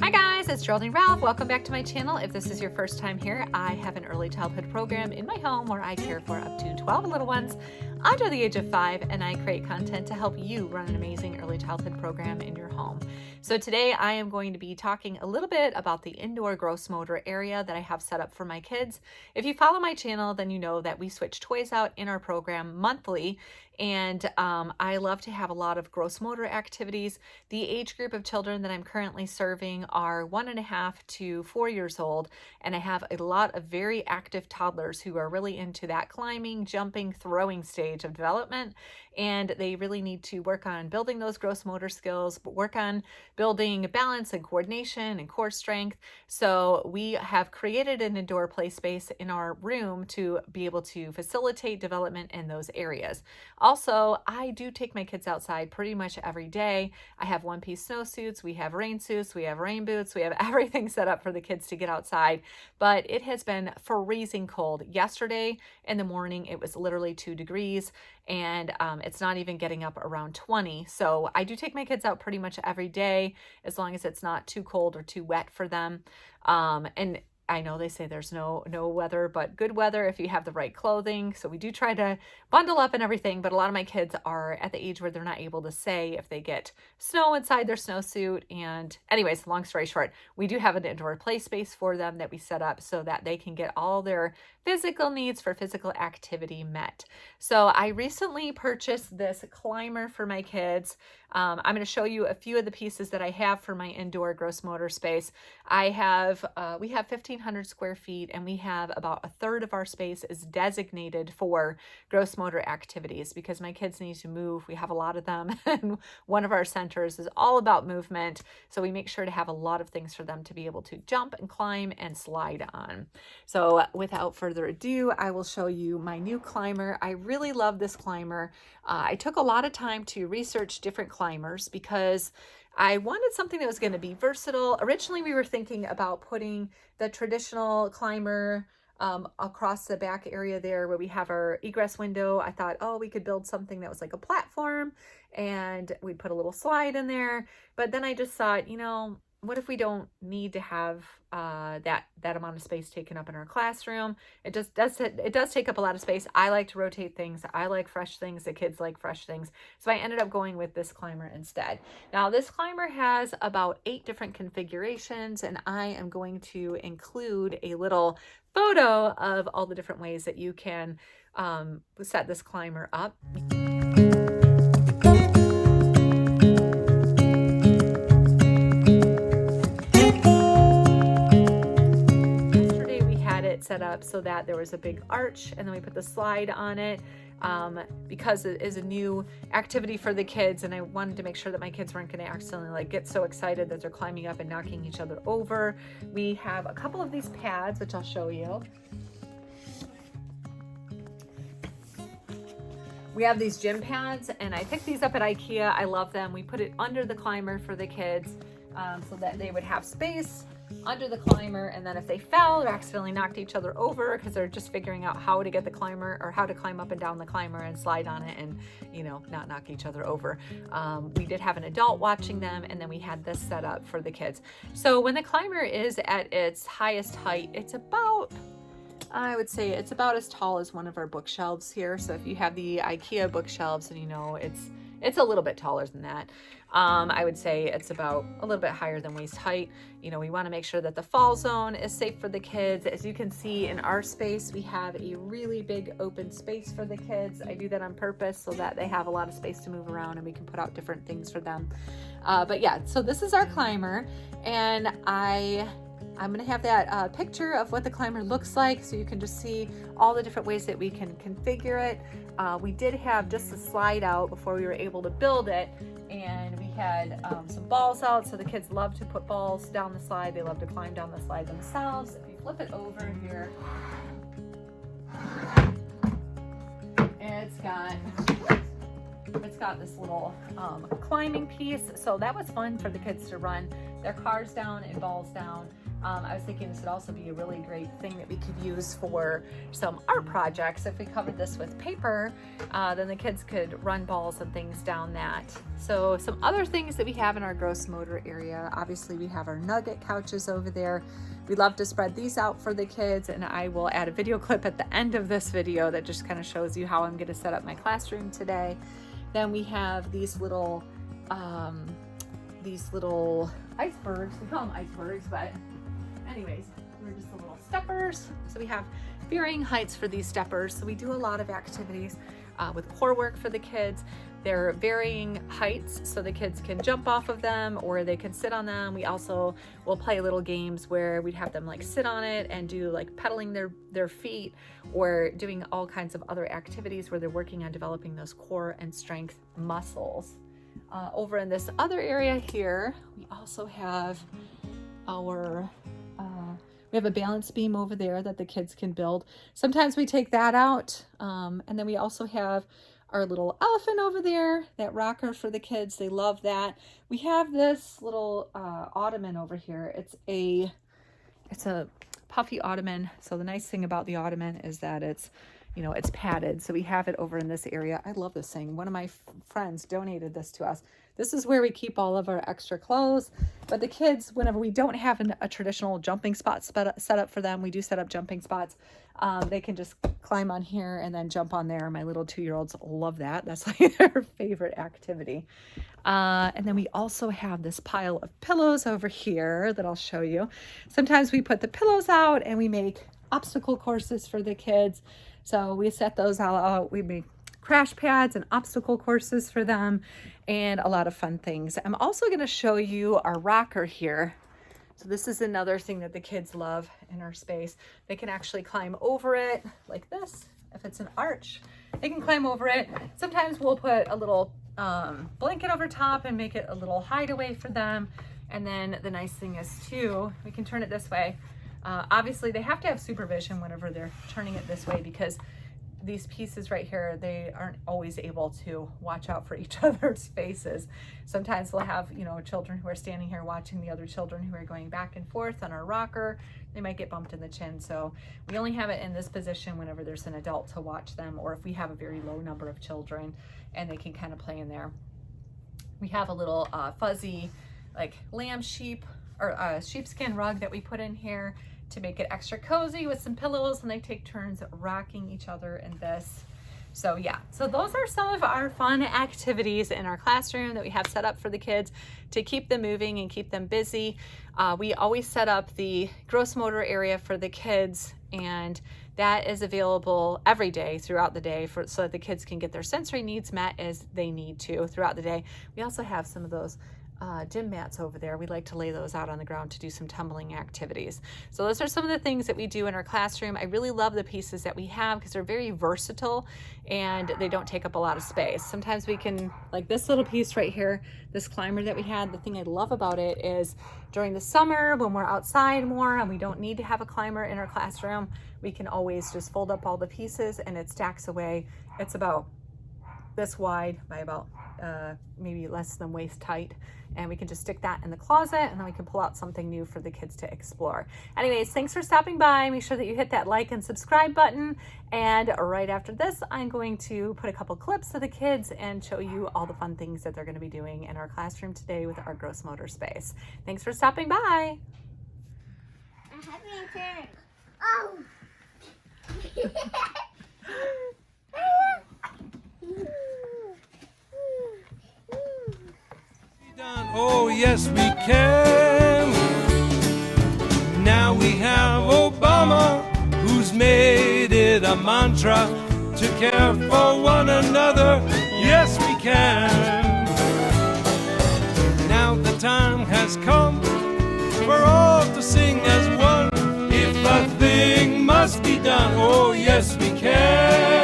Hi guys, it's Geraldine Ralph. Welcome back to my channel. If this is your first time here, I have an early childhood program in my home where I care for up to 12 little ones under the age of 5, and I create content to help you run an amazing early childhood program in your home. So today I am going to be talking a little bit about the indoor gross motor area that I have set up for my kids. If you follow my channel, then you know that we switch toys out in our program monthly, and I love to have a lot of gross motor activities. The age group of children that I'm currently serving are 1.5 to 4 years old, and I have a lot of very active toddlers who are really into that climbing, jumping, throwing stage of development, and they really need to work on building those gross motor skills, but work on building balance and coordination and core strength. So we have created an indoor play space in our room to be able to facilitate development in those areas. Also, I do take my kids outside pretty much every day. I have one-piece snowsuits, we have rain suits, we have rain boots, we have everything set up for the kids to get outside, but it has been freezing cold. Yesterday in the morning, it was literally 2 degrees, and it's not even getting up around 20. So I do take my kids out pretty much every day, as long as it's not too cold or too wet for them. And I know they say there's no weather, but good weather if you have the right clothing. So we do try to bundle up and everything, but a lot of my kids are at the age where they're not able to say if they get snow inside their snowsuit. And anyways, long story short, we do have an indoor play space for them that we set up so that they can get all their physical needs for physical activity met. So I recently purchased this climber for my kids. I'm going to show you a few of the pieces that I have for my indoor gross motor space. We have 1,500 square feet, and we have about a third of our space is designated for gross motor activities because my kids need to move. We have a lot of them, and one of our centers is all about movement. So we make sure to have a lot of things for them to be able to jump and climb and slide on. So without further ado, I will show you my new climber. I really love this climber. I took a lot of time to research different climbers because I wanted something that was going to be versatile. Originally, we were thinking about putting the traditional climber across the back area there where we have our egress window. I thought, oh, we could build something that was like a platform and we'd put a little slide in there. But then I just thought, you know, what if we don't need to have that amount of space taken up in our classroom? It does take up a lot of space. I like to rotate things. I like fresh things. The kids like fresh things. So I ended up going with this climber instead. Now this climber has about 8 different configurations, and I am going to include a little photo of all the different ways that you can set this climber up. Set up so that there was a big arch, and then we put the slide on it because it is a new activity for the kids, and I wanted to make sure that my kids weren't going to accidentally like get so excited that they're climbing up and knocking each other over. We have a couple of these pads, which I'll show you. We have these gym pads, and I picked these up at IKEA. I love them. We put it under the climber for the kids so that they would have space under the climber, and then if they fell or accidentally knocked each other over because they're just figuring out how to get the climber or how to climb up and down the climber and slide on it and, you know, not knock each other over. We did have an adult watching them, and then we had this set up for the kids. So when the climber is at its highest height, it's about, I would say it's about as tall as one of our bookshelves here. So if you have the IKEA bookshelves, and you know, it's a little bit taller than that. I would say it's about a little bit higher than waist height. You know, we want to make sure that the fall zone is safe for the kids. As you can see in our space, we have a really big open space for the kids. I do that on purpose so that they have a lot of space to move around and we can put out different things for them. But yeah, so this is our climber, and I'm going to have that picture of what the climber looks like so you can just see all the different ways that we can configure it. We did have just a slide out before we were able to build it, and we had some balls out, so the kids love to put balls down the slide. They love to climb down the slide themselves. If you flip it over here, it's got this little climbing piece, so that was fun for the kids to run their cars down and balls down. I was thinking this would also be a really great thing that we could use for some art projects. If we covered this with paper, then the kids could run balls and things down that. So some other things that we have in our gross motor area, obviously we have our nugget couches over there. We love to spread these out for the kids, and I will add a video clip at the end of this video that just kind of shows you how I'm going to set up my classroom today. Then we have these little icebergs. We call them icebergs, but anyways, we're just the little steppers. So we have varying heights for these steppers. So we do a lot of activities with core work for the kids. They're varying heights, so the kids can jump off of them or they can sit on them. We also will play little games where we'd have them like sit on it and do like pedaling their feet, or doing all kinds of other activities where they're working on developing those core and strength muscles. Over in this other area here, we also have we have a balance beam over there that the kids can build. Sometimes we take that out. And then we also have our little elephant over there, that rocker for the kids. They love that. We have this little Ottoman over here. It's a puffy Ottoman. So the nice thing about the Ottoman is that it's padded. So we have it over in this area. I love this thing. One of my friends donated this to us. This is where we keep all of our extra clothes. But the kids, whenever we don't have a traditional jumping spot set up for them, we do set up jumping spots. They can just climb on here and then jump on there. My little 2-year-olds love that. That's like their favorite activity. And then we also have this pile of pillows over here that I'll show you. Sometimes we put the pillows out and we make obstacle courses for the kids. So we set those all out. We make crash pads and obstacle courses for them, and a lot of fun things. I'm also going to show you our rocker here. So this is another thing that the kids love in our space. They can actually climb over it like this. If it's an arch, they can climb over it. Sometimes we'll put a little blanket over top and make it a little hideaway for them. And then the nice thing is too, we can turn it this way. Obviously they have to have supervision whenever they're turning it this way, because these pieces right here, they aren't always able to watch out for each other's faces. Sometimes we'll have, children who are standing here watching the other children who are going back and forth on our rocker. They might get bumped in the chin. So we only have it in this position whenever there's an adult to watch them, or if we have a very low number of children and they can kind of play in there. We have a little fuzzy like sheepskin rug that we put in here to make it extra cozy with some pillows, and they take turns rocking each other in this. So yeah, so those are some of our fun activities in our classroom that we have set up for the kids to keep them moving and keep them busy. We always set up the gross motor area for the kids, and that is available every day throughout the day so that the kids can get their sensory needs met as they need to throughout the day. We also have some of those gym mats over there. We like to lay those out on the ground to do some tumbling activities. So those are some of the things that we do in our classroom. I really love the pieces that we have because they're very versatile and they don't take up a lot of space. Sometimes we can, like this little piece right here, this climber that we had, the thing I love about it is during the summer when we're outside more and we don't need to have a climber in our classroom, we can always just fold up all the pieces and it stacks away. It's about this wide by about maybe less than waist height, and we can just stick that in the closet and then we can pull out something new for the kids to explore. Anyways, thanks for stopping by. Make sure that you hit that like and subscribe button, and right after this I'm going to put a couple clips of the kids and show you all the fun things that they're going to be doing in our classroom today with our gross motor space. Thanks for stopping by. I have my turn. Oh. Oh, yes, we can. Now we have Obama, who's made it a mantra to care for one another. Yes, we can. Now the time has come for all to sing as one. If a thing must be done, oh, yes, we can.